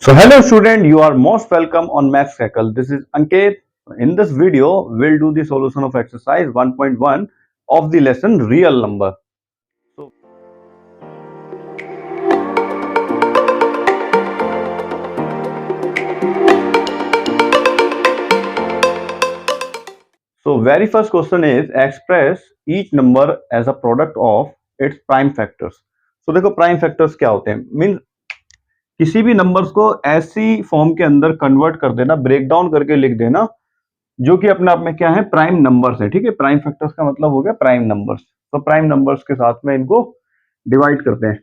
So hello student, you are most welcome on Maths Crackle. This is Ankit. In this video, we'll do the solution of exercise 1.1 of the lesson real number. So very first question is express each number as a product of its prime factors. So देखो prime factors क्या होते हैं? Mean किसी भी numbers को ऐसी form के अंदर कन्वर्ट कर देना, ब्रेक डाउन करके लिख देना जो कि अपने आप में क्या है, प्राइम नंबर्स है। ठीक है, प्राइम फैक्टर्स का मतलब हो गया प्राइम नंबर्स। तो प्राइम नंबर्स के साथ में इनको डिवाइड करते हैं।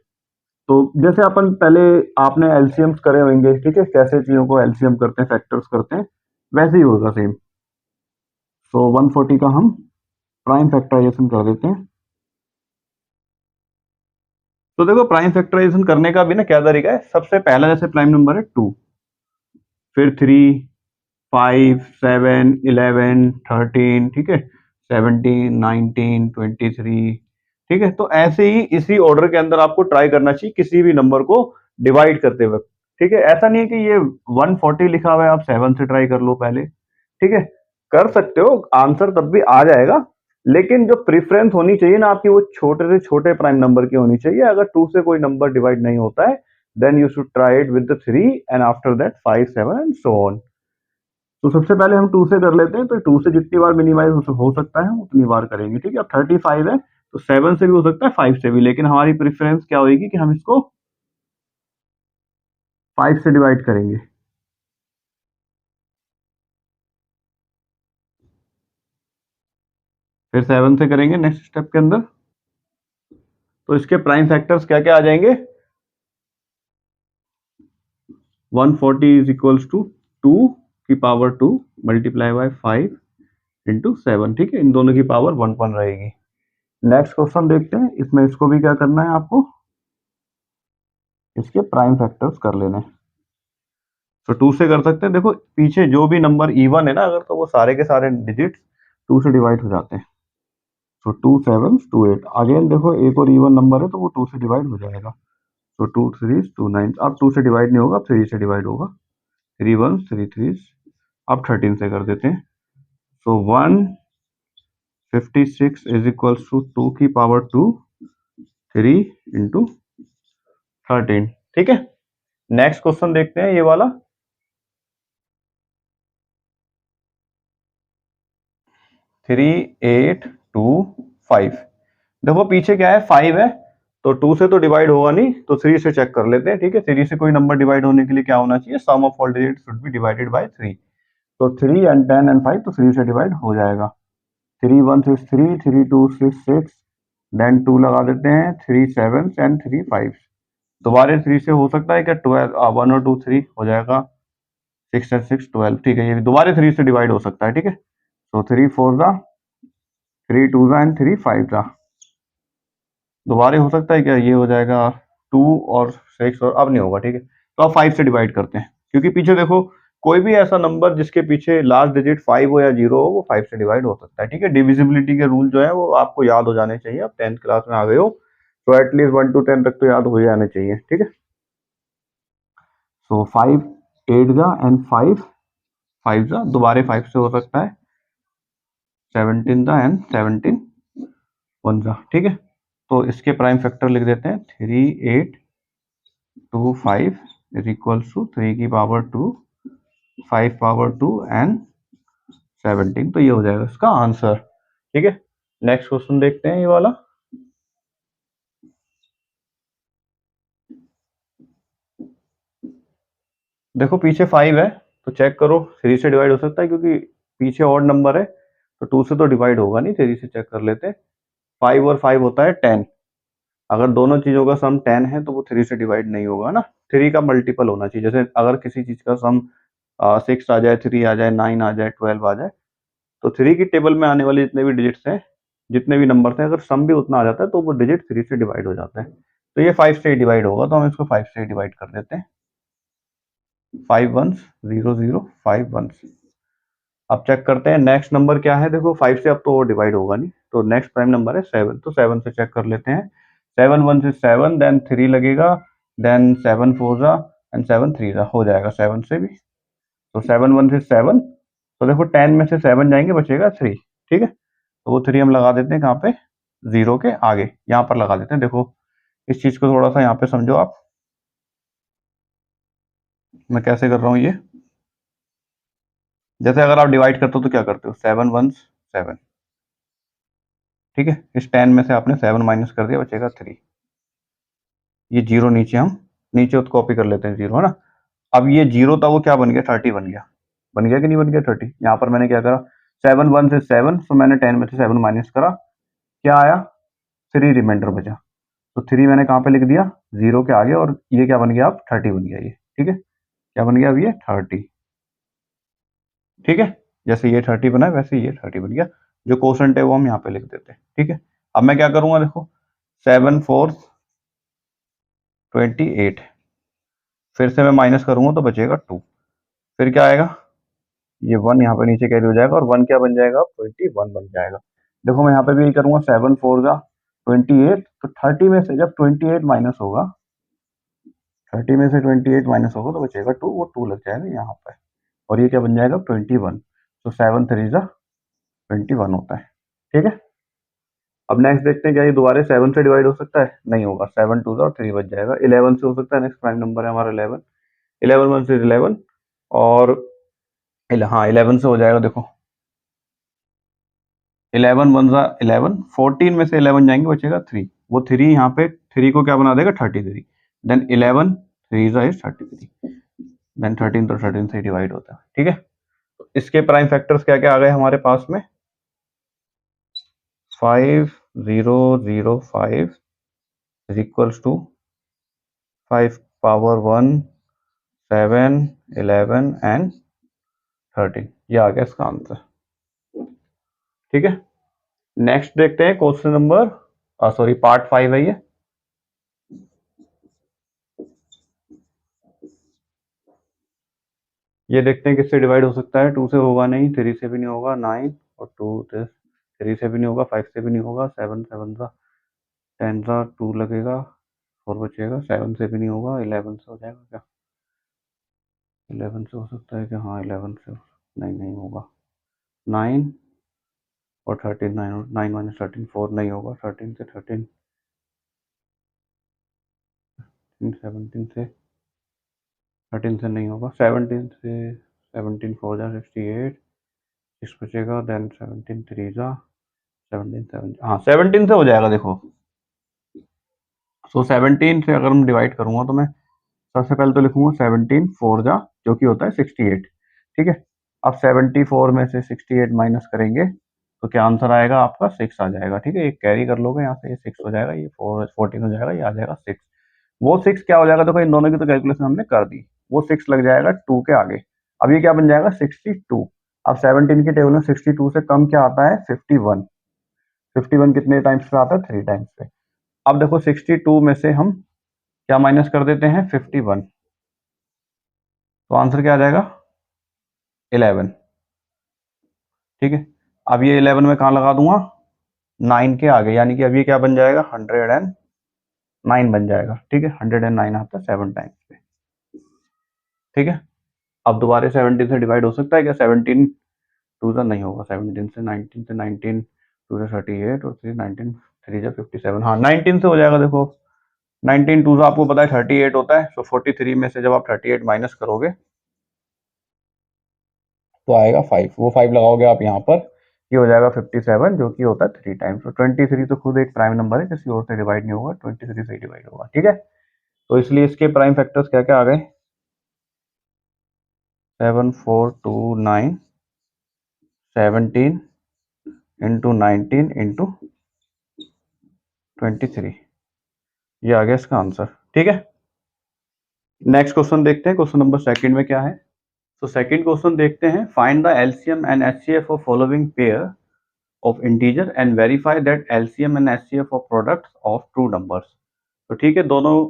तो जैसे अपन पहले आपने एलसीएम्स करे होंगे, ठीक है, कैसे चीजों को एलसीएम करते हैं, फैक्टर्स करते हैं, वैसे ही होगा सेम। सो 140 का हम प्राइम फैक्टराइजेशन कर देते हैं। तो देखो प्राइम फैक्टराइजेशन करने का भी ना क्या तरीका है। सबसे पहला जैसे प्राइम नंबर है 2, फिर 3, 5, 7, 11, 13, ठीक है, 17, 19, 23, ठीक है। तो ऐसे ही इसी ऑर्डर के अंदर आपको ट्राई करना चाहिए किसी भी नंबर को डिवाइड करते वक्त। ठीक है, ऐसा नहीं है कि ये 140 लिखा हुआ है आप 7 से ट्राई कर लो पहले। ठीक है, कर सकते हो, आंसर तब भी आ जाएगा, लेकिन जो प्रेफरेंस होनी चाहिए ना आपकी, वो छोटे से छोटे प्राइम नंबर की होनी चाहिए। अगर 2 से कोई नंबर डिवाइड नहीं होता है, then you should try it with the 3 and after that 5, 7 and so on. तो सबसे पहले हम 2 से कर लेते हैं। तो 2 से जितनी बार मिनिमाइज हो सकता है उतनी बार करेंगे। ठीक है, अब 35 है तो 7 से भी हो सकता है, 5 से भी, लेकिन हमारी प्रेफरेंस क्या होगी कि हम इसको 5 से डिवाइड करेंगे। फिर 7 से करेंगे नेक्स्ट स्टेप के अंदर। तो इसके प्राइम फैक्टर्स क्या क्या आ जाएंगे। 140 इज इक्वल्स टू 2 की पावर 2 मल्टीप्लाई बाय 5 इंटू 7। ठीक है, इन दोनों की पावर 1 रहेगी। नेक्स्ट क्वेश्चन देखते हैं, इसमें इसको भी क्या करना है आपको, इसके प्राइम फैक्टर्स कर लेने। तो 2 से कर सकते हैं। देखो पीछे जो भी नंबर इवन है ना अगर, तो वो सारे के सारे डिजिट्स 2 से डिवाइड हो जाते हैं। तो 2 7 2 8। अगेन देखो एक और इवन नंबर है तो वो 2 से डिवाइड हो जाएगा। तो 2 3 2 9। अब 2 से डिवाइड नहीं होगा, अब 3 से डिवाइड होगा। 3 1 3 3। अब 13 से कर देते हैं। सो 156 इज इक्वल्स टू 2 की पावर 2 3 इंटू 13। ठीक है, नेक्स्ट क्वेश्चन देखते हैं ये वाला। 3 8 2 5। देखो पीछे क्या है, 5 है, तो 2 से तो डिवाइड होगा नहीं, तो 3 से चेक कर लेते हैं। ठीक है, 3 से कोई नंबर डिवाइड होने के लिए क्या होना चाहिए, sum of all digits should be divided by 3। तो 3 एंड 10 एंड 5, तो 3 से डिवाइड हो जाएगा। 3 1 6 3, 3 2 6 6, देन 2 लगा देते हैं, 3 7 एंड 3 5। दोबारा 3 से हो सकता है क्या, 12 1 और 2 3 हो जाएगा, 6 एंड 6 12। ठीक है, ये दोबारा 3 से डिवाइड हो सकता है। ठीक है, तो 3 4 जा, 3 2 जा एंड 3 5 जा। दोबारा हो सकता है क्या, ये हो जाएगा 2 और 6, और अब नहीं होगा। ठीक है, तो अब 5 से डिवाइड करते हैं, क्योंकि पीछे देखो कोई भी ऐसा नंबर जिसके पीछे लास्ट डिजिट 5 हो या 0 हो, वो 5 से डिवाइड हो सकता है। ठीक है, डिविजिबिलिटी के रूल जो है वो आपको याद हो जाने चाहिए। आप 10th क्लास में आ गए हो तो एटलीस्ट 1 to 10 तक तो याद हो जाने चाहिए। ठीक है, सो 5 8 जा एंड 5 5 जा, दोबारा 5 से हो सकता है, 17 जा एंड 17 1 जा। ठीक है, तो इसके प्राइम फैक्टर लिख देते हैं। 3 8 2 5 इज इक्वल्स टू 3 की पावर 2 5 पावर 2 एंड 17। तो ये हो जाएगा इसका आंसर। ठीक है, नेक्स्ट क्वेश्चन देखते हैं ये वाला। देखो पीछे 5 है तो चेक करो 3 से डिवाइड हो सकता है, क्योंकि पीछे ऑड नंबर है तो 2 से तो डिवाइड होगा नहीं, 3 से चेक कर लेते हैं। 5 और 5 होता है 10। अगर दोनों चीजों का सम 10 है तो वो 3 से डिवाइड नहीं होगा ना, 3 का मल्टीपल होना चाहिए। जैसे अगर किसी चीज का सम 6 आ जाए, 3 आ जाए, 9 आ जाए, 12 आ जाए, तो 3 की टेबल में आने वाले जितने भी डिजिट्स हैं, जितने भी नंबर हैं, अगर सम भी उतना आ जाता है तो वो डिजिट 3 से डिवाइड हो जाता है। तो ये 5 से डिवाइड होगा, तो हम इसको 5 से डिवाइड कर देते हैं। 5 1 0 0 5 1। अब चेक करते हैं नेक्स्ट नंबर क्या है। देखो 5 से अब तो वो डिवाइड होगा नहीं, तो नेक्स्ट प्राइम नंबर है 7। तो 7 से चेक कर लेते हैं। 7 1 से 7, देन 3 लगेगा, देन 7 4 जा, एंड 7 3 हो जाएगा 7 से भी। तो 7 1 से 7, तो देखो 10 में से 7 जाएंगे, बचेगा 3। ठीक है, तो वो 3 हम लगा देते हैं कहाँ पे, 0 के आगे यहाँ पर लगा देते हैं। देखो इस चीज को थोड़ा सा यहाँ पे समझो आप, मैं कैसे कर रहा हूँ ये। जैसे अगर आप डिवाइड करते हो तो क्या करते हो, 7 1 7। ठीक है, इस 10 में से आपने 7 माइनस कर दिया, बचेगा 3। ये जीरो नीचे हम नीचे कॉपी कर लेते हैं, जीरो है ना। अब ये जीरो था वो क्या बन गया, 30 बन गया। बन गया कि नहीं बन गया 30। यहाँ पर मैंने क्या करा, 7 1 से 7, तो मैंने 10 में से 7 माइनस करा, क्या आया, 3 रिमाइंडर बचा। तो 3 मैंने कहाँ पे लिख दिया, जीरो के आगे, और ये क्या बन गया, अब 30 बन गया ये। ठीक है, क्या बन गया अब ये 30। ठीक है, जैसे ये 30 बना है वैसे ये 30 बन गया। जो कोसेंट है वो हम यहाँ पे लिख देते हैं। ठीक है, अब मैं क्या करूंगा, देखो 7 4 28, फिर से मैं माइनस करूंगा तो बचेगा 2। फिर क्या आएगा, ये 1 यहाँ पे नीचे कैरी हो जाएगा, और 1 क्या बन जाएगा, 21 बन जाएगा। देखो मैं यहाँ पे भी यही करूंगा, 7 4 जा 28, तो 30 में से जब 28 माइनस होगा, 30 में से 28 माइनस होगा तो बचेगा 2, वो 2 लग जाएगा यहाँ पे, और ये क्या बन जाएगा 21। तो 7 3 जा 21 होता है। ठीक है, अब नेक्स्ट देखते हैं, क्या ये दोबारा 7 से डिवाइड हो सकता है, नहीं होगा, 7 2 और 3 बच जाएगा। 11 से हो सकता है, नेक्स्ट प्राइम नंबर है हमारा 11, 11 1 से 11, और हाँ 11 से हो जाएगा। देखो 11 1 ज़ा 11, 14 में से 11 जाएंगे, बचेगा 3। वो 3 यहाँ पे 3 को क्या बना देगा, 33। देन 11 3 ज़ा इज 33, देन 13, तो 13 से डिवाइड होता है। ठीक है, तो इसके प्राइम फैक्टर्स क्या क्या आ गए हमारे पास में, 5 0 0 5 is equals to 5 power 1 7 11 and 13। ये आ गया इसका आंसर। ठीक है, नेक्स्ट देखते हैं क्वेश्चन नंबर, सॉरी पार्ट 5 है ये देखते हैं किससे डिवाइड हो सकता है। 2 से होगा नहीं, 3 से भी नहीं होगा, 9 और 2 3 से भी नहीं होगा, 5 से भी नहीं होगा, 7 7 सा 10 सा 2 लगेगा, 4 बचेगा, 7 से भी नहीं होगा, 11 से हो जाएगा क्या, 11 से हो सकता है क्या, हाँ 11 से, नहीं नहीं होगा, 9 और 13, 9 और 9 माइनस 13 4 नहीं होगा, 13 से 13 17 से 13 से नहीं होगा, 17 से 17 4 जा 68, 6 बचेगा, देन 17 3 जा 17 7, हाँ 17 से हो जाएगा। देखो सो 17 से अगर हम डिवाइड करूंगा तो मैं सबसे पहले तो लिखूंगा 17 4 जा, जो कि होता है 68। ठीक है, अब 74 में से 68 माइनस करेंगे तो क्या आंसर आएगा आपका, 6 आ जाएगा। ठीक है, ये कैरी कर लोगे यहाँ से, ये 6 हो जाएगा, ये 14 हो जाएगा, ये आ जाएगा 6। वो 6 क्या हो जाएगा, देखो इन दोनों की तो कैलकुलेशन हमने कर दी, वो 6 लग जाएगा 2 के आगे। अब ये क्या बन जाएगा 62। अब 17 की टेबल में 62 से कम क्या आता है, 51। 51 कितने टाइम्स पे आता है, 3 टाइम्स पे। अब देखो 62 में से हम क्या माइनस कर देते हैं, 51, तो आंसर क्या आ जाएगा, 11। ठीक है, अब ये 11 में कहाँ लगा दूंगा, 9 के आगे, यानी कि अब ये क्या बन जाएगा, 109 बन जाएगा। ठीक है, 109 आता है 7 टाइम्स पे। ठीक है, अब दोबारा 17 से डिवाइड हो सकता है क्या, 17 टू ज़ा नहीं होगा, 17 से 19 से 19 टू ज़ा 38 और 3 19 3 ज़ा 57, हाँ 19 से हो जाएगा। देखो 19 टू ज़ा आपको पता है 38 होता है, तो 43 में से जब आप 38 माइनस करोगे तो आएगा 5, वो 5 लगाओगे आप यहाँ पर, ये हो जाएगा 57, जो कि होता है 3 टाइम्स। तो 23 तो खुद एक प्राइम नंबर है, किसी और से डिवाइड नहीं होगा, 23 से डिवाइड होगा। ठीक है, तो इसलिए इसके प्राइम फैक्टर्स क्या क्या आ गए, 7 4 2 9 17 इंटू 19 इंटू 23, ये आ गया इसका आंसर। ठीक है, नेक्स्ट क्वेश्चन देखते हैं, क्वेश्चन नंबर सेकंड में क्या है। तो सेकंड क्वेश्चन देखते हैं, find the LCM and HCF of following pair of integer and verify that LCM and HCF of products of true numbers. तो ठीक है, दोनों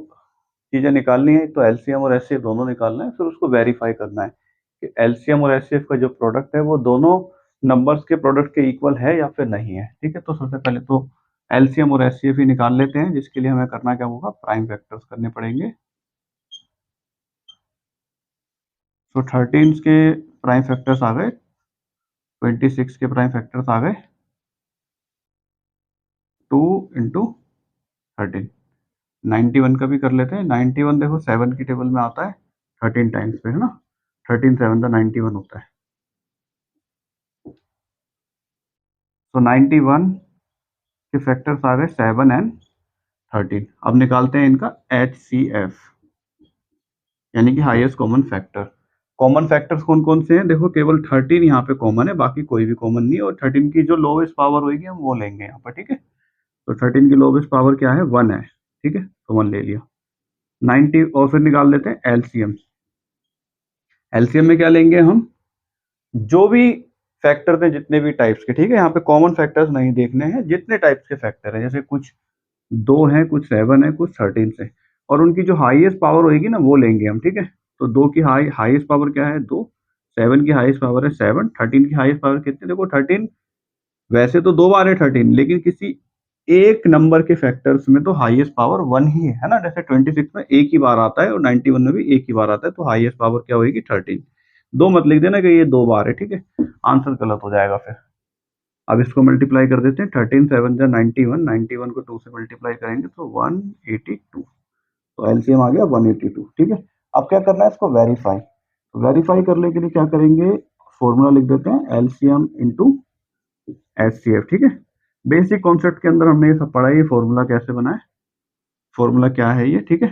चीजें निकालनी है, तो एलसीएम और एचसीएफ दोनों निकालना है, फिर उसको वेरीफाई करना है कि एलसीएम और एचसीएफ का जो प्रोडक्ट है वो दोनों नंबर्स के प्रोडक्ट के इक्वल है या फिर नहीं है। ठीक है, तो सबसे पहले तो एलसीएम और एचसीएफ ही निकाल लेते हैं, जिसके लिए हमें करना क्या होगा, प्राइम वेक्टर्स करने पड़ेंगे। सो 13 के प्राइम फैक्टर्स आ गए, 26 के प्राइम फैक्टर्स आ गए 2 इंटू 13। 91 का भी कर लेते हैं। 91 देखो 7 की टेबल में आता है 13 टाइम्स पे, है ना। 13 7 का 91 होता है। तो 91 के फैक्टर्स आ गए 7 एंड 13। अब निकालते हैं इनका HCF, यानी कि highest common factor. Common factors कौन कौन से हैं? देखो केवल 13 यहाँ पे कॉमन है, बाकी कोई भी कॉमन नहीं है। और 13 की जो लोवेस्ट पावर होगी हम वो लेंगे यहाँ पर, ठीक है। तो 13 की लोवेस्ट पावर क्या है? 1 है, ठीक है, तो 1 ले लिया। 90 और फिर निकाल लेते हैं एलसीएम। एलसीएम में क्या लेंगे हम? जो भी फैक्टर थे जितने भी टाइप्स के, ठीक है, यहाँ पे कॉमन फैक्टर्स नहीं देखने हैं, जितने टाइप्स के फैक्टर हैं, जैसे कुछ 2 हैं, कुछ 7 है, कुछ 13 से, और उनकी जो हाईएस्ट पावर होगी ना वो लेंगे हम, ठीक है। तो 2 की हाईएस्ट पावर क्या है? 2। 7 की हाईएस्ट पावर है 7। 13 की हाईएस्ट पावर कितनी? देखो 13 वैसे तो 2 बार है 13, लेकिन किसी एक नंबर के फैक्टर्स में तो हाईएस्ट पावर 1 ही है ना। जैसे 26 में एक ही बार आता है और 91 में भी एक ही बार आता है, तो हाईएस्ट पावर क्या होगी? 13। 2 मत लिख देना कि ये 2 बार है, ठीक है, आंसर गलत हो जाएगा फिर। अब इसको मल्टीप्लाई कर देते हैं। 13 7 जा 91, 91 को 2 से मल्टीप्लाई करेंगे तो 182। तो एलसीएम आ गया 182, ठीक है। अब क्या करना है? इसको वेरीफाई। तो वेरीफाई करने के लिए क्या करेंगे? फॉर्मूला लिख देते हैं, एलसीएम इंटू एचसीएफ, ठीक है। बेसिक कॉन्सेप्ट के अंदर हमने ये सब पढ़ा है, ये फॉर्मूला कैसे बना है, फॉर्मूला क्या है ये, ठीक है।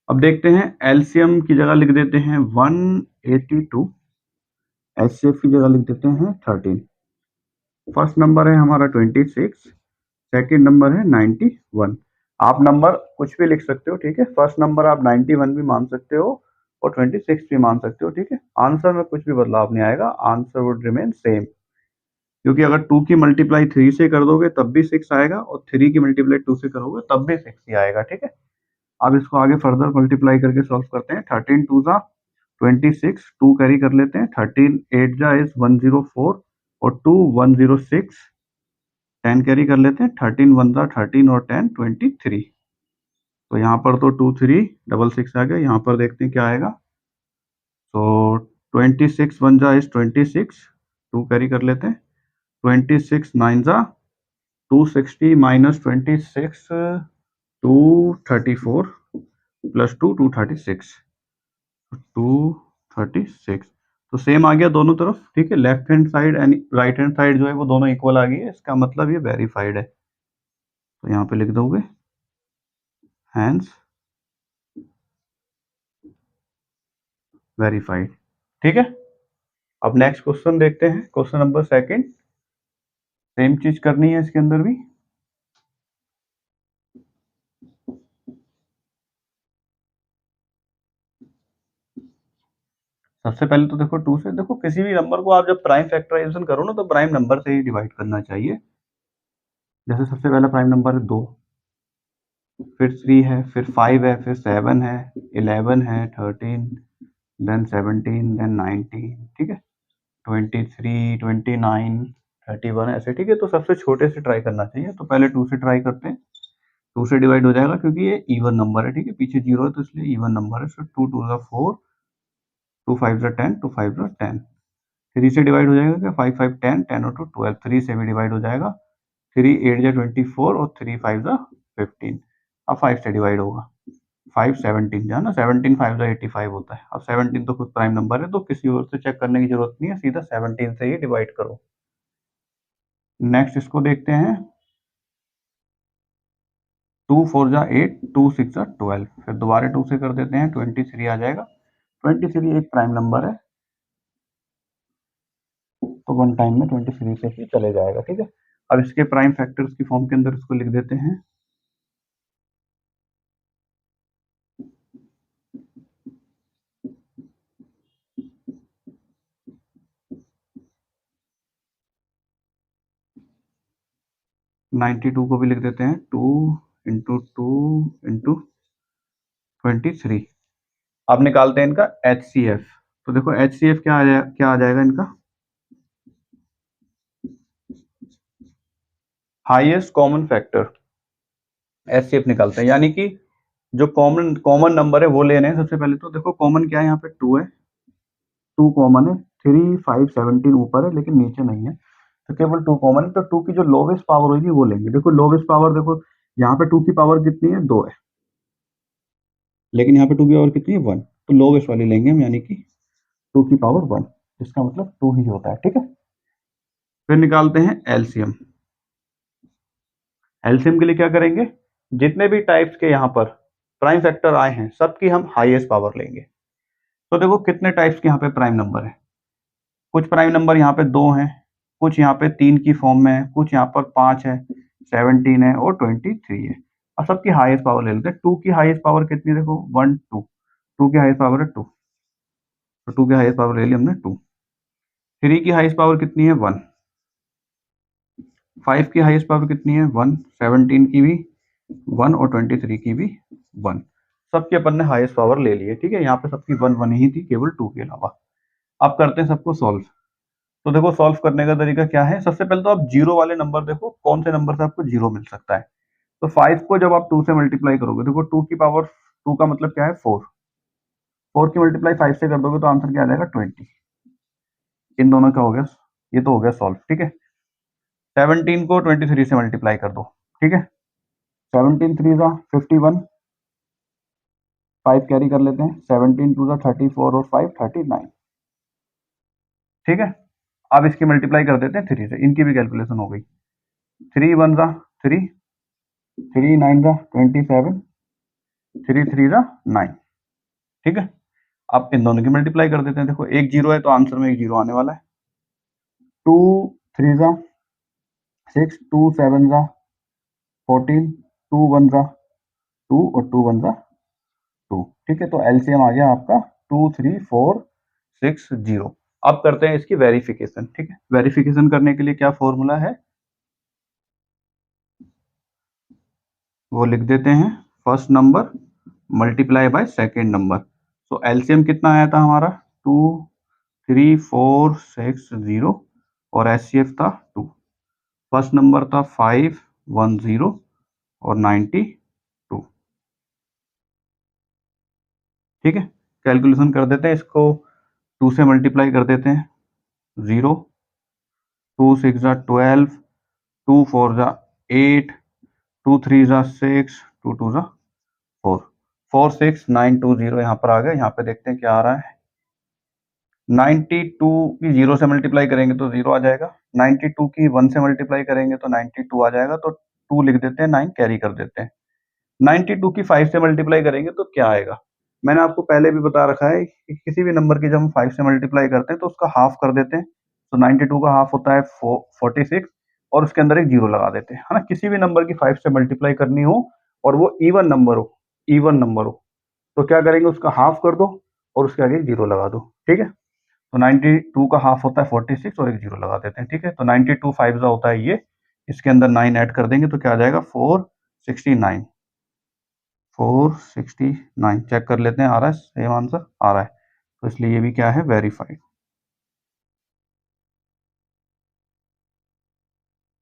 अब देखते हैं, एलसीएम की जगह लिख देते हैं 182, एचसीएफ की जगह लिख देते हैं 13। फर्स्ट नंबर है हमारा 26, सेकंड नंबर है 91। आप नंबर कुछ भी लिख सकते हो, ठीक है। फर्स्ट नंबर आप 91 भी मान सकते हो और 26 भी मान सकते हो, ठीक है। आंसर में कुछ भी बदलाव नहीं आएगा, आंसर वुड रिमेन सेम। क्योंकि अगर 2 की मल्टीप्लाई 3 से कर दोगे तब भी 6 आएगा, और 3 की मल्टीप्लाई 2 से करोगे तब भी 6 ही आएगा, ठीक है। अब इसको आगे फर्दर मल्टीप्लाई करके सॉल्व करते हैं। 13 2 जा 26, 2 कैरी कर लेते हैं। 13 8 जा इज 104 और 2 106, 10 कैरी कर लेते हैं। 13 1 जा 13 और 10 23। तो यहाँ पर तो 2 3 डबल 6 आ गया। यहाँ पर देखते हैं क्या आएगा। तो 26 1 जा इज 26, 2 कैरी कर लेते हैं। 26 9 जा 260 माइनस 26 234 प्लस 2 236, 236। तो सेम आ गया दोनों तरफ, ठीक है। Left hand side and right hand side जो है वो दोनों इक्वल आ गई है, इसका मतलब ये वेरीफाइड है। तो यहाँ पे लिख दोगे हैंस वेरीफाइड, ठीक है। अब नेक्स्ट क्वेश्चन देखते हैं, क्वेश्चन नंबर सेकंड। सेम चीज करनी है इसके अंदर भी। सबसे पहले तो देखो 2 से, देखो किसी भी नंबर को आप जब प्राइम फैक्टराइजेशन करो ना तो प्राइम नंबर से ही डिवाइड करना चाहिए। जैसे सबसे पहला प्राइम नंबर है 2, फिर 3 है, फिर 5 है, फिर 7 है, 11 है, 13, देन 17, देन 19, ठीक है, 23, 29, 31 ऐसे, ठीक है। तो सबसे छोटे से ट्राई करना चाहिए, तो पहले 2 से ट्राई करते हैं। 2 से डिवाइड हो जाएगा क्योंकि ये इवन नंबर है, ठीक है, पीछे 0 है तो इसलिए इवन नंबर है। सो 2 2 जा 4, 2 5 जा 10, 2 5 जा 10। 3 से डिवाइड हो जाएगा क्या? 5 5 10, 10 और 2 12, 3 से भी डिवाइड हो जाएगा। 3 8 जा 24 और 3 5 जा 15। अब 5 से डिवाइड होगा। 5 17 जो है ना, 17 5 जा 85 होता है। अब 17 तो खुद प्राइम नंबर है, तो किसी और से चेक करने की जरूरत नहीं है, सीधा 17 से ही डिवाइड करो। नेक्स्ट इसको देखते हैं। 2 4 जा 8, 2 6 जा 12, फिर दोबारा 2 से कर देते हैं, 23 आ जाएगा। 23 एक प्राइम नंबर है, तो वन टाइम में 23 से ही चले जाएगा, ठीक है। अब इसके प्राइम फैक्टर्स की फॉर्म के अंदर इसको लिख देते हैं। नाइन्टी टू को भी लिख देते हैं 2 इंटू 2 इंटू 23। अब निकालते हैं इनका HCF। तो देखो HCF क्या आ जाएगा इनका? Highest common factor. HCF निकालते हैं, यानी कि जो कॉमन कॉमन नंबर है वो लेने हैं सबसे पहले। तो देखो कॉमन क्या है, यहाँ पे 2 है, 2 कॉमन है, 3 5 17 ऊपर है लेकिन नीचे नहीं है, तो केवल 2 कॉमन है। तो 2 की जो लोवेस्ट पावर होगी वो लेंगे। देखो लोवेस्ट पावर, देखो यहाँ पे 2 की पावर कितनी है, 2 है, लेकिन यहाँ पे 2 की पावर कितनी है, 1, तो लोवेस्ट वाली लेंगे हम, यानी कि 2 की पावर 1, इसका मतलब 2 ही होता है, ठीक है। फिर निकालते हैं एलसीएम। एलसीएम के लिए क्या करेंगे, जितने भी टाइप्स के यहाँ पर प्राइम फैक्टर आए हैं सबकी हम हाईएस्ट पावर लेंगे। तो देखो कितने टाइप्स के यहाँ पे प्राइम नंबर है, कुछ प्राइम नंबर यहाँ पे 2 हैं, कुछ यहाँ पे 3 की फॉर्म में है, कुछ यहाँ पर 5 है, 17 है और 23 है। अब सबकी हाईएस्ट पावर ले लेते हैं। 2 की हाईएस्ट पावर कितनी है, देखो 1 2, 2 की हाईएस्ट पावर है 2, तो 2 की हाईएस्ट पावर ले ली हमने 2। 3 की हाईएस्ट पावर कितनी है, 1। 5 की हाईएस्ट पावर कितनी है, 1। 17 की भी 1 और 23 की भी 1। सबके अपन ने हाईएस्ट पावर ले ली है, ठीक है। यहाँ पे सबकी 1 1 ही थी, केवल 2 के अलावा। अब करते हैं सबको सॉल्व। तो देखो सॉल्व करने का तरीका क्या है, सबसे पहले तो आप जीरो वाले नंबर देखो कौन से नंबर से आपको जीरो मिल सकता है। तो 5 को जब आप 2 से मल्टीप्लाई करोगे, देखो 2 की पावर 2 का मतलब क्या है, 4, 4 की मल्टीप्लाई 5 से कर दोगे तो आंसर क्या आ जाएगा, 20। इन दोनों का हो गया, ये तो हो गया सॉल्व, ठीक है। 17 को 23 से मल्टीप्लाई कर दो, ठीक है। 17 3 जा 51, 5 कैरी कर लेते हैं, 17 2 जा 34 और 5 39, ठीक है। अब इसकी मल्टीप्लाई कर देते हैं 3 से, इनकी भी कैलकुलेशन हो गई। 3 1 जा 3, 3 9 जा 27, 3 3 जा 9, ठीक है। अब इन दोनों की मल्टीप्लाई कर देते हैं। देखो एक जीरो है तो आंसर में एक जीरो आने वाला है। 2 3 जा 6, 2 7 जा 14, 2 1 जा 2 और 2 1 जा 2, ठीक है। तो एलसीएम आ गया आपका 23460। अब करते हैं इसकी वेरिफिकेशन, ठीक है। वेरिफिकेशन करने के लिए क्या फॉर्मूला है, वो लिख देते हैं, first number multiply by second number. तो एलसीएम कितना आया था हमारा, 23460 और एचसीएफ था 2। फर्स्ट नंबर था 510 और 92, ठीक है। कैलकुलेशन कर देते हैं इसको, 2 से मल्टीप्लाई कर देते हैं, 0, 2 6 जा 12, 2 4 जा 8, 2 3 जा 6, 2 2 जा 4, 46920 यहाँ पर आ गया। यहाँ पे देखते हैं क्या आ रहा है, 92 की 0 से मल्टीप्लाई करेंगे तो 0 आ जाएगा, 92 की 1 से मल्टीप्लाई करेंगे तो 92 आ जाएगा, तो 2 लिख देते हैं, 9 कैरी कर देते हैं। 92 की 5 से मल्टीप्लाई करेंगे तो क्या आएगा, मैंने आपको पहले भी बता रखा है कि किसी भी नंबर की जब हम 5 से मल्टीप्लाई करते हैं तो उसका हाफ कर देते हैं। तो 92 का हाफ होता है 46 और उसके अंदर एक जीरो लगा देते हैं, है ना। किसी भी नंबर की 5 से मल्टीप्लाई करनी हो और वो इवन नंबर हो, इवन नंबर हो, तो क्या करेंगे, उसका हाफ कर दो और उसके आगे एक जीरो लगा दो, ठीक है। तो 92 का हाफ होता है 46 और एक जीरो लगा देते हैं, ठीक है। तो 92 5 होता है ये, इसके अंदर 9 ऐड कर देंगे तो क्या आ जाएगा, 469, 469। चेक कर लेते हैं आ रहा है, सेम आंसर आ रहा है, तो इसलिए ये भी क्या है, वेरीफाइड,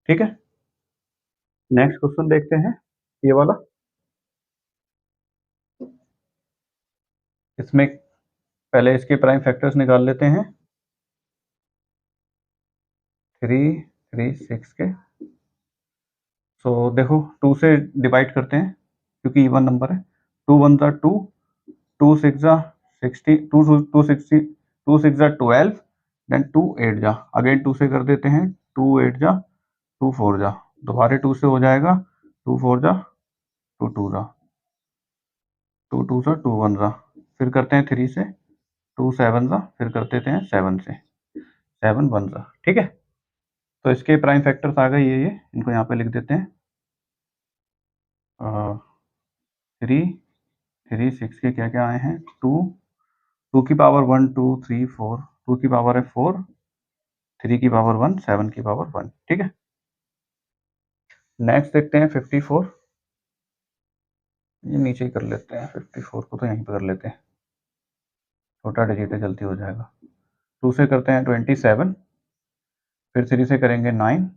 ठीक है। नेक्स्ट क्वेश्चन देखते हैं, ये वाला। इसमें पहले इसके प्राइम फैक्टर्स निकाल लेते हैं, 3 3 6 के। सो देखो 2 से डिवाइड करते हैं क्योंकि इवन नंबर है, 2 1 जा 2, 2 6 जा 60, 2 2 60, 2 6 जा 12, देन 2 8 जा, अगेन 2 से कर देते हैं, 2 8 जा 2 4 जा, दोबारा 2 से हो जाएगा, 2 4 जा 2 2 जा, 2 2 जा 2 1 जा, फिर करते हैं 3 से, 2 7 जा, फिर कर देते हैं 7 से, 7 1 जा, ठीक है। तो इसके प्राइम फैक्टर्स आ गए ये इनको यहाँ पे लिख देते हैं, 3 3 6 के क्या क्या आए हैं, 2, 2 की पावर 1 2 3 4, 2 की पावर है 4, 3 की पावर 1, 7 की पावर 1, ठीक है। नेक्स्ट देखते हैं 54, ये नीचे ही कर लेते हैं, 54 को तो यहीं पे कर लेते हैं, छोटा डिजिट है जल्दी हो जाएगा। 2 से करते हैं 27, फिर 3 से करेंगे 9,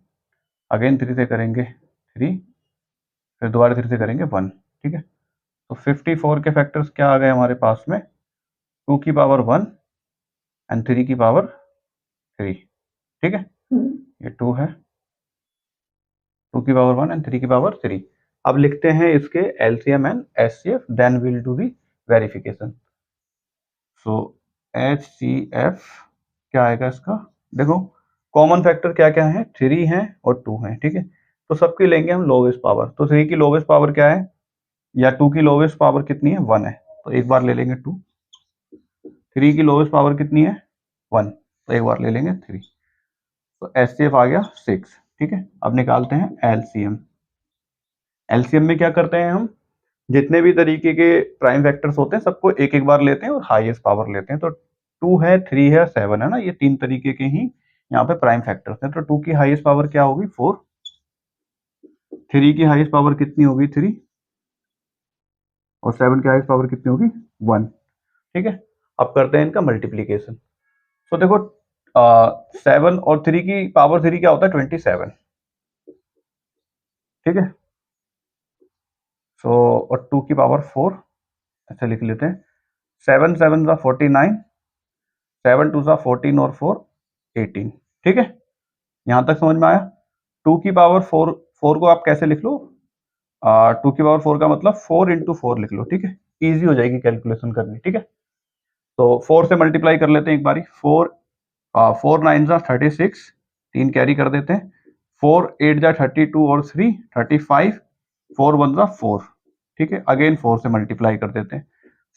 अगेन 3 से करेंगे 3, फिर दोबारा 3 से करेंगे 1, ठीक है। तो 54 के फैक्टर्स क्या आ गए हमारे पास में, 2 की पावर 1 एंड 3 की पावर 3, ठीक है। ये 2 है, 2 की पावर 1 एंड 3 की पावर 3। अब लिखते हैं इसके LCM and HCF, then will do the verification. So HCF क्या आएगा इसका, देखो कॉमन फैक्टर क्या क्या है, 3 है और 2 है, ठीक है। तो सबकी लेंगे हम लोवेस्ट पावर, तो 3 की लोवेस्ट पावर क्या है, या 2 की लोवेस्ट पावर कितनी है, 1 है, तो एक बार ले लेंगे 2। 3 की लोवेस्ट पावर कितनी है, 1, तो एक बार ले लेंगे 3। तो एचसीएफ आ गया 6, ठीक है। अब निकालते हैं एलसीएम। एलसीएम में क्या करते हैं हम, जितने भी तरीके के प्राइम वेक्टर्स होते हैं सबको एक एक बार लेते हैं और हाईएस्ट पावर लेते हैं। तो 2 है, 3 है, 7 है ना, ये 3 तरीके के ही यहाँ पे प्राइम फैक्टर्स हैं। तो 2 की हाईएस्ट पावर क्या होगी, 4। 3 की हाईएस्ट पावर कितनी होगी, 3। और 7 की हाईएस्ट पावर कितनी होगी, 1, ठीक है। अब करते हैं इनका मल्टीप्लीकेशन। तो देखो 7 और 3 की पावर 3 क्या होता है, 27, ठीक है। सो और 2 की पावर 4 ऐसे लिख लेते हैं। 7 7 ज़ा 49, 7 2 ज़ा 14 और 4 18, ठीक है। यहां तक समझ में आया। 2 की पावर 4, 4 को आप कैसे लिख लो, 2 की पावर 4 का मतलब 4 इंटू 4 लिख लो, ठीक है। इजी हो जाएगी कैलकुलेशन करनी, ठीक है। तो 4 से मल्टीप्लाई कर लेते हैं एक बारी। 4 4 9 ज़ा 36, 3 कैरी कर देते हैं। 4 8 ज़ा 32 और 3 35, 4 1 ज़ा 4, ठीक है। अगेन 4 से मल्टीप्लाई कर देते हैं।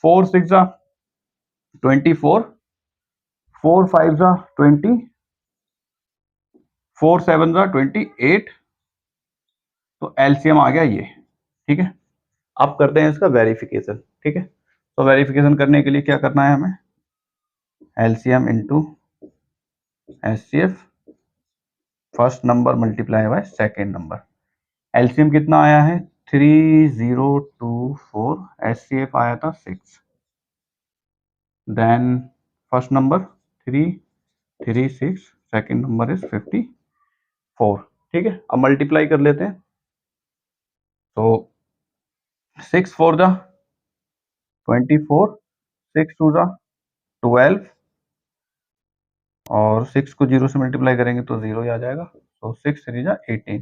4 6 ज़ा 24, 4 5 ज़ा 20, 4 7 ज़ा 28। तो एलसीएम आ गया ये, ठीक है। अब करते हैं इसका वेरिफिकेशन, ठीक है। तो वेरिफिकेशन करने के लिए क्या करना है हमें, LCM into HCF, first number multiply by second number. LCM कितना आया है, 3024, एचसीएफ आया था 6, then first number 336, second number is 54, ठीक है। अब मल्टीप्लाई कर लेते हैं। तो 6 4 ज़ा 24, 6 2 ज़ा 12, और 6 को 0 से मल्टीप्लाई करेंगे तो 0 ही आ जाएगा। तो 6 3 ज़ा 18,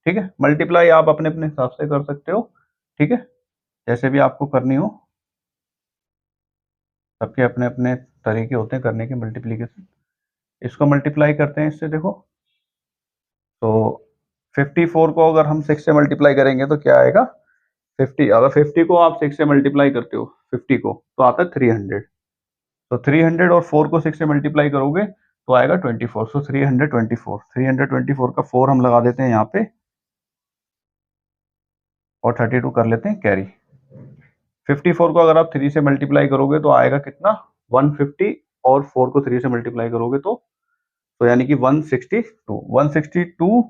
ठीक है। मल्टीप्लाई आप अपने अपने हिसाब से कर सकते हो, ठीक है, जैसे भी आपको करनी हो। सबके अपने अपने तरीके होते हैं करने के मल्टीप्लीकेशन। इसको मल्टीप्लाई करते हैं इससे, देखो तो 54 को अगर हम 6 से मल्टीप्लाई करेंगे तो क्या आएगा, 50। अगर 50 को आप 6 से मल्टीप्लाई करते हो 50 को, तो आता है 300। तो 300 और 4 को 6 से मल्टीप्लाई करोगे तो आएगा 24। सो 324, 324 का 4 हम लगा देते हैं यहाँ पे, और 32 कर लेते हैं कैरी। 54 को अगर आप 3 से मल्टीप्लाई करोगे तो आएगा कितना, 150, और 4 को 3 से मल्टीप्लाई करोगे तो यानी कि 162, 162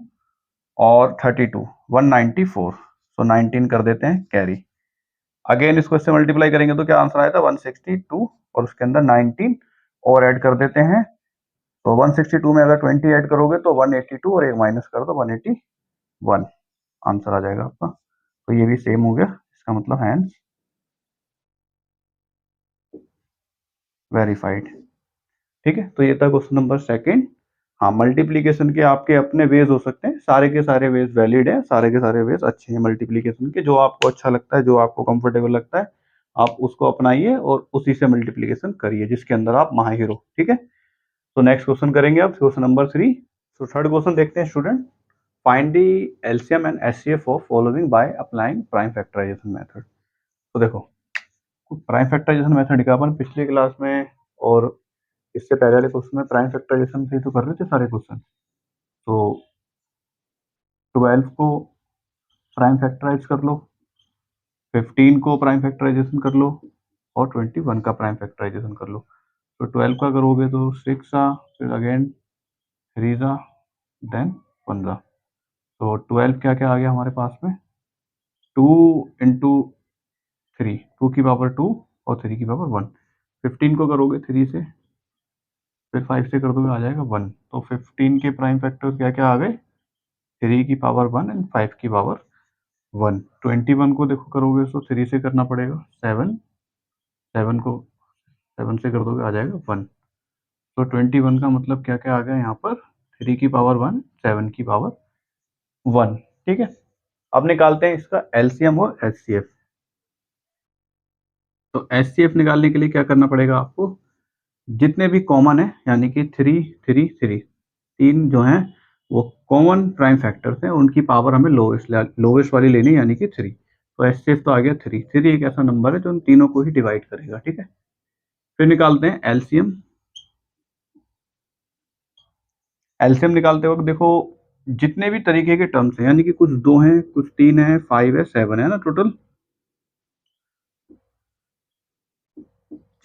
और 32 194। सो 19 कर देते हैं कैरी। अगेन इसको इससे मल्टीप्लाई करेंगे तो क्या आंसर आया था, 162, और उसके अंदर 19 और ऐड कर देते हैं। तो 162 में अगर 20 ऐड करोगे तो 182, और एक माइनस कर दो 181, आंसर आ जाएगा आपका। तो ये भी सेम हो गया, इसका मतलब हैंस वेरीफाइड, ठीक है। तो ये था क्वेश्चन नंबर सेकंड। हाँ, मल्टीप्लीकेशन के आपके अपने वेज हो सकते हैं, सारे के सारे वेज वैलिड हैं, सारे के सारे वेज अच्छे हैं मल्टीप्लीकेशन के। जो आपको अच्छा लगता है, जो आपको कंफर्टेबल लगता है, आप उसको अपनाइए और उसी से मल्टीप्लीकेशन करिए जिसके अंदर आप माहिर हो, ठीक है। तो नेक्स्ट क्वेश्चन करेंगे आप, क्वेश्चन नंबर 3। तो थर्ड क्वेश्चन देखते हैं student. Find the LCM and HCF of following by applying prime factorization method. तो देखो प्राइम फैक्टराइजेशन मेथड का अपन पिछले क्लास में और इससे पहले वाले क्वेश्चन में प्राइम फैक्टराइजेशन से तो कर रहे थे सारे क्वेश्चन। तो 12 को प्राइम फैक्टराइज कर लो, 15 को प्राइम फैक्टराइजेशन कर लो, और 21 का प्राइम फैक्टराइजेशन कर लो। तो 12 का करोगे तो 6 आ, फिर अगेन 3 आ, देन 15। तो 12 क्या क्या आ गया हमारे पास में, 2 इंटू 3, 2 की पावर 2 और 3 की पावर 1। 15 को करोगे 3 से, फिर 5 से कर दोगे, आ जाएगा 1। तो 15 के प्राइम फैक्टर क्या क्या आ गए, 3 की पावर 1 एंड 5 की पावर 1। 21 को देखो करोगे तो 3 से करना पड़ेगा 7, 7 को 7 से कर दोगे आ जाएगा 1। तो 21 का मतलब क्या क्या आ गया यहाँ पर, 3 की पावर 1, 7 की पावर 1। ठीक है, अब निकालते हैं इसका एलसीएम और एचसीएफ। तो एचसीएफ निकालने के लिए क्या करना पड़ेगा आपको, जितने भी कॉमन है यानी कि 3 3 3 तीन जो हैं वो कॉमन प्राइम फैक्टर्स हैं, उनकी पावर हमें लोवेस्ट वाली लेनी है यानी कि 3। तो एचसीएफ तो आ गया 3। 3 एक ऐसा नंबर है जो उन तीनों को ही डिवाइड करेगा। ठीक है, फिर निकालते हैं एलसीएम। एलसीएम निकालते वक्त देखो जितने भी तरीके के टर्म्स हैं यानी कि कुछ 2 हैं, कुछ 3 है, 5 है, 7 है ना, टोटल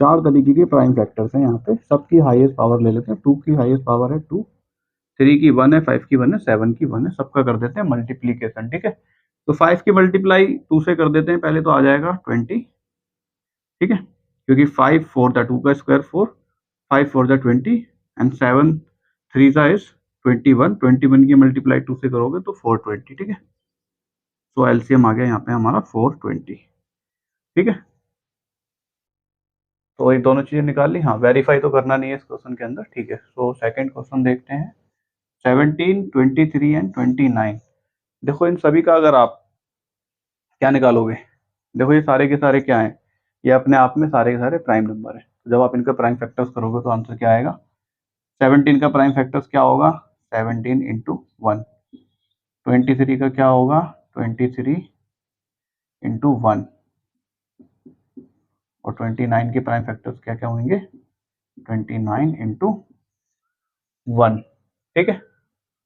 4 तरीके के प्राइम फैक्टर्स हैं यहाँ पे। सबकी हाईएस्ट पावर ले लेते हैं। 2 की हाईएस्ट पावर है 2, 3 की 1 है, 5 की 1 है, 7 की 1 है। सबका कर देते हैं मल्टीप्लीकेशन। ठीक है, तो 5 की मल्टीप्लाई 2 से कर देते हैं पहले, तो आ जाएगा 20। ठीक है, क्योंकि 5 4 द 2 का square 4, 5 4 the 20 and 7 3 the is 21। 21 की मल्टीप्लाई 2 से करोगे तो 420। ठीक है, तो एलसीएम आ गया यहाँ पे हमारा 420। ठीक है, तो ये दोनों चीजें निकाल ली। हाँ, वेरीफाई तो करना नहीं है इस क्वेश्चन के अंदर। ठीक है, तो सेकंड क्वेश्चन देखते हैं। 17, 23 एंड 29। देखो इन सभी का अगर आप क्या निकालोगे, देखो ये सारे के सारे क्या हैं, ये अपने आप में सारे के सारे प्राइम नंबर है। तो जब आप इनका प्राइम फैक्टर्स करोगे तो आंसर क्या आएगा, 17 का प्राइम फैक्टर्स क्या होगा, 17 इंटू 1। 23 का क्या होगा, 23 इंटू 1। और 29 के प्राइम फैक्टर्स क्या क्या होंगे, 29 इंटू 1। ठीक है,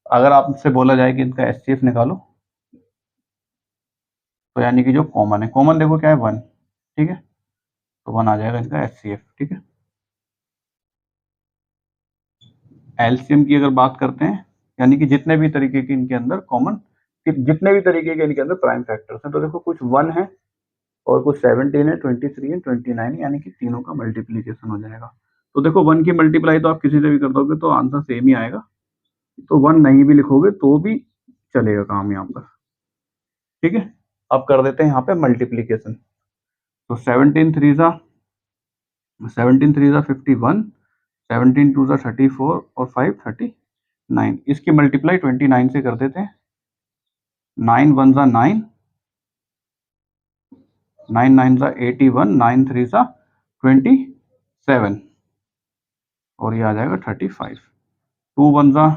अगर आपसे बोला जाए कि इनका एचसीएफ निकालो, तो यानी कि जो कॉमन है, कॉमन देखो क्या है 1। ठीक है, तो 1 आ जाएगा इनका एचसीएफ। ठीक है, एलसीएम की अगर बात करते हैं यानी कि जितने भी तरीके के इनके अंदर कॉमन, जितने भी तरीके के इनके अंदर प्राइम फैक्टर्स हैं, तो देखो कुछ 1 है और कुछ 17 है, 23 है, 29 यानी कि तीनों का मल्टीप्लीकेशन हो जाएगा। तो देखो 1 की मल्टीप्लाई तो आप किसी से भी कर दोगे तो आंसर सेम ही आएगा। तो 1 नहीं भी लिखोगे तो भी चलेगा काम यहाँ पर। ठीक है, अब कर देते हैं यहाँ पे मल्टीप्लीकेशन। तो 17 3 जा 51, 17 2 जा 34 और 5 39। इसकी मल्टीप्लाई 29 से कर देते हैं। 9 1 जा 9, 9 9 जा 81, 9 3 जा 27 और ये आ जाएगा 35। 2 1 जा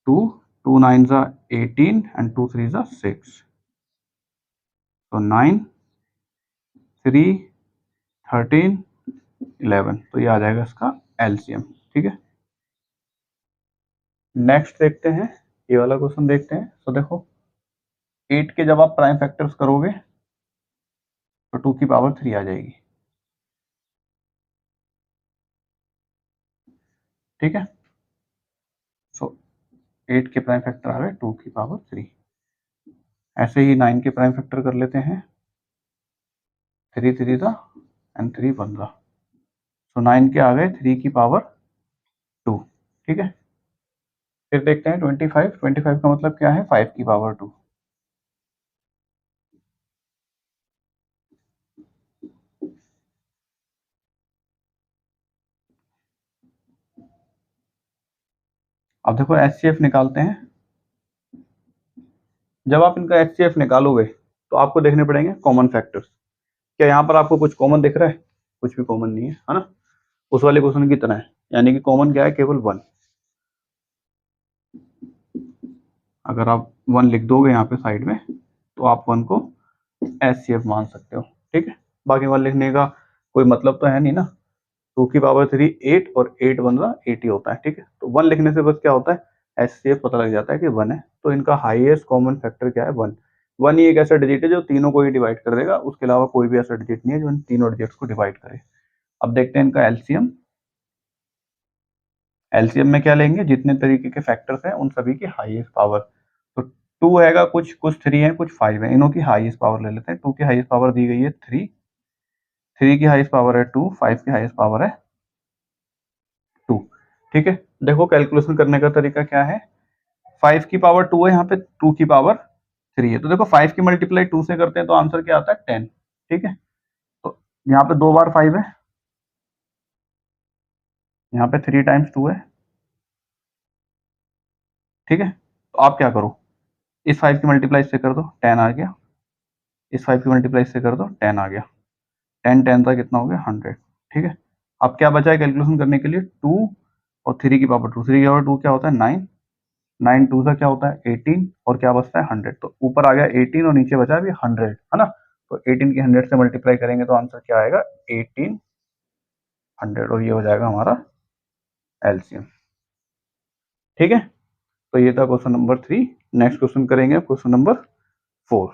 2, 2 9 जा 18 एंड 2 3 जा 6। तो 9 3 13 11, तो ये आ जाएगा इसका एलसीएम। ठीक है, नेक्स्ट देखते हैं, ये वाला क्वेश्चन देखते हैं। तो देखो 8 के जब आप प्राइम फैक्टर्स करोगे तो 2 की पावर 3 आ जाएगी। ठीक है, सो 8 के प्राइम फैक्टर आ गए 2 की पावर 3। ऐसे ही 9 के प्राइम फैक्टर कर लेते हैं। 3 3 था एंड 3 1 था। सो 9 के आ गए 3 की पावर 2। ठीक है, फिर देखते हैं 25। 25 का मतलब क्या है, 5 की पावर 2। अब देखो एचसीएफ निकालते हैं। जब आप इनका एचसीएफ निकालोगे तो आपको देखने पड़ेंगे कॉमन फैक्टर्स। क्या यहाँ पर आपको कुछ कॉमन दिख रहा है, कुछ भी कॉमन नहीं है ना, उस वाले क्वेश्चन की तरह है। यानी कि कॉमन क्या है, केवल 1। अगर आप 1 लिख दोगे यहाँ पे साइड में तो आप 1 को एचसीएफ मान सकते हो। ठीक है, बाकी 1 लिखने का कोई मतलब तो है नहीं ना। 2 की पावर 3 8 और 8 1 जा 80 होता है। ठीक है, तो 1 लिखने से बस क्या होता है, एचसीएफ पता लग जाता है कि 1 है। तो इनका हाईएस्ट कॉमन फैक्टर क्या है, 1। 1 ही एक ऐसा डिजिट है जो तीनों को ही डिवाइड कर देगा, उसके अलावा कोई भी ऐसा डिजिट नहीं है जो इन तीनों डिजिट्स को डिवाइड करे। अब देखते हैं इनका एलसीएम। एलसीएम में क्या लेंगे, जितने तरीके के फैक्टर्स हैं उन सभी की हाईएस्ट पावर। तो 2 हैगा, कुछ कुछ 3 है, कुछ 5 है, इनों की हाईएस्ट पावर ले लेते हैं। 2 की हाईएस्ट पावर दी गई है 3, 3 की हाईएस्ट पावर है 2, 5 की हाईएस्ट पावर है 2। ठीक है, देखो कैलकुलेशन करने का तरीका क्या है। 5 की पावर 2 है यहाँ पे, 2 की पावर 3 है। तो देखो 5 की मल्टीप्लाई 2 से करते हैं तो आंसर क्या आता है 10। ठीक है, तो यहाँ पे 2 बार 5 है, यहाँ पे 3 टाइम्स 2 है। ठीक है, तो आप क्या करो, इस 5 की मल्टीप्लाई से कर दो 10 आ गया, इस 5 की मल्टीप्लाई से कर दो 10 आ गया, 10 10 का कितना हो गया 100। ठीक है, अब क्या बचा है कैलकुलेशन करने के लिए, 2 और 3 की पावर 2, 3 की पावर 2 क्या होता है 9, 9 2 का क्या होता है 18 और क्या बचता है 100। तो ऊपर आ गया 18 और नीचे बचा अभी 100, है ना। तो 18 की 100 से मल्टीप्लाई करेंगे तो आंसर क्या आएगा 1800 और ये हो जाएगा हमारा एलसीएम। ठीक है, तो ये था क्वेश्चन नंबर 3। नेक्स्ट क्वेश्चन करेंगे क्वेश्चन नंबर 4।